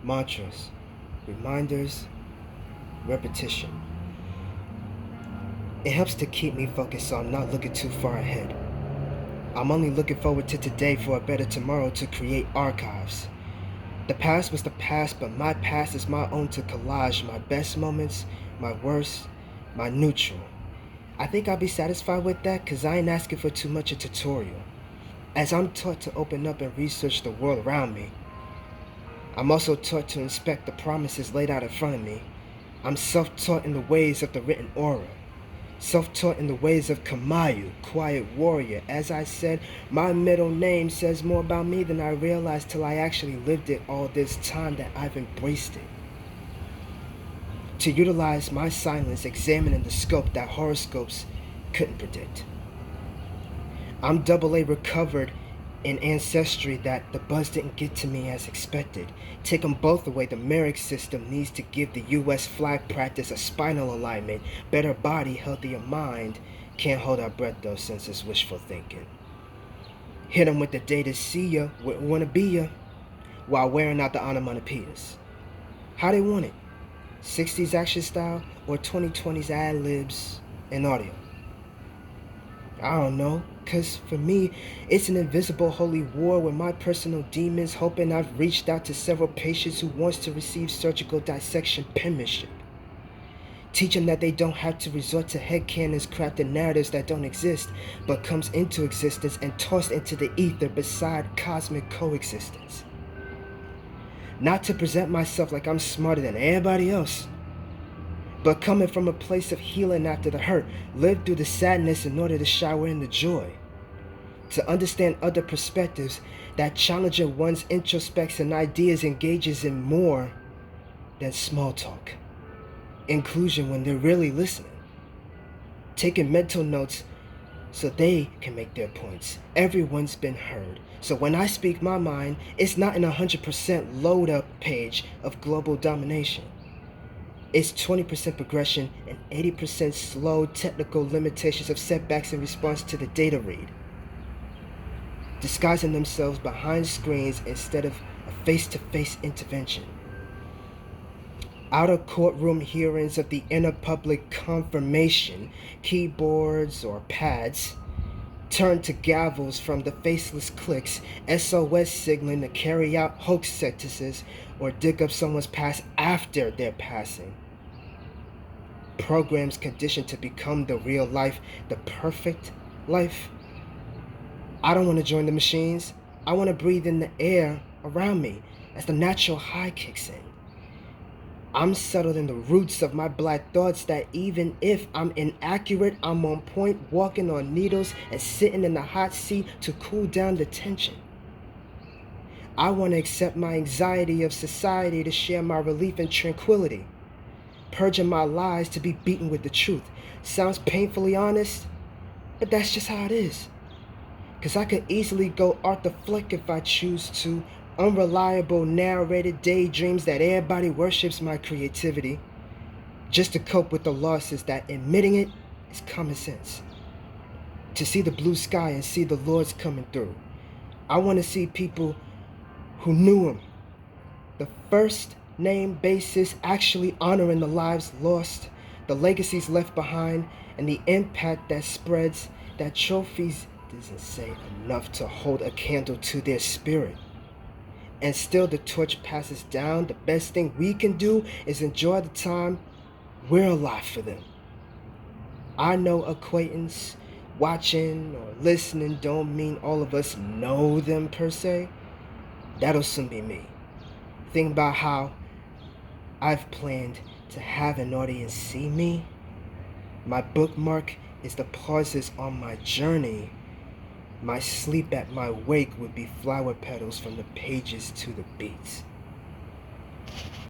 mantras, reminders, repetition. It helps to keep me focused so I'm not looking too far ahead. I'm only looking forward to today for a better tomorrow to create archives. The past was the past, but my past is my own to collage my best moments, my worst, my neutral. I think I'll be satisfied with that because I ain't asking for too much a tutorial. As I'm taught to open up and research the world around me, I'm also taught to inspect the promises laid out in front of me. I'm self-taught in the ways of the written aura. Self-taught in the ways of Kamayu, quiet warrior. As I said, my middle name says more about me than I realized till I actually lived it all this time that I've embraced it. To utilize my silence examining the scope that horoscopes couldn't predict. I'm double A recovered in ancestry that the buzz didn't get to me as expected. Take them both away, the Merrick system needs to give the US flag practice a spinal alignment, better body, healthier mind. Can't hold our breath though since it's wishful thinking. Hit them with the day to see ya, wanna be ya, while wearing out the onomatopoeias. How they want it? 60s action style or 2020s ad-libs and audio? I don't know, cause for me, it's an invisible holy war with my personal demons hoping I've reached out to several patients who wants to receive surgical dissection penmanship. Teach them that they don't have to resort to headcanons crafted narratives that don't exist, but comes into existence and tossed into the ether beside cosmic coexistence. Not to present myself like I'm smarter than everybody else, but coming from a place of healing after the hurt, live through the sadness in order to shower in the joy. To understand other perspectives that challenging one's introspects and ideas engages in more than small talk. Inclusion when they're really listening. Taking mental notes so they can make their points. Everyone's been heard. So when I speak my mind, it's not an 100% load up page of global domination. It's 20% progression and 80% slow technical limitations of setbacks in response to the data read. Disguising themselves behind screens instead of a face-to-face intervention. Outer courtroom hearings of the inner public confirmation, keyboards or pads, turn to gavels from the faceless clicks, SOS signaling to carry out hoax sentences or dig up someone's past after their passing. Programs conditioned to become the real life, the perfect life. I don't want to join the machines. I want to breathe in the air around me as the natural high kicks in. I'm settled in the roots of my black thoughts that even if I'm inaccurate, I'm on point, walking on needles and sitting in the hot seat to cool down the tension. I want to accept my anxiety of society to share my relief and tranquility. Purging my lies to be beaten with the truth. Sounds painfully honest, but that's just how it is. Cause I could easily go Arthur Fleck if I choose to. Unreliable narrated daydreams that everybody worships my creativity. Just to cope with the losses that admitting it is common sense. To see the blue sky and see the Lord's coming through. I want to see people who knew him. The first name basis actually honoring the lives lost, the legacies left behind, and the impact that spreads, that trophies doesn't say enough to hold a candle to their spirit. And still the torch passes down. The best thing we can do is enjoy the time we're alive for them. I know acquaintance watching or listening don't mean all of us know them per se. That'll soon be me. Think about how I've planned to have an audience see me. My bookmark is the pauses on my journey. My sleep at my wake would be flower petals from the pages to the beats.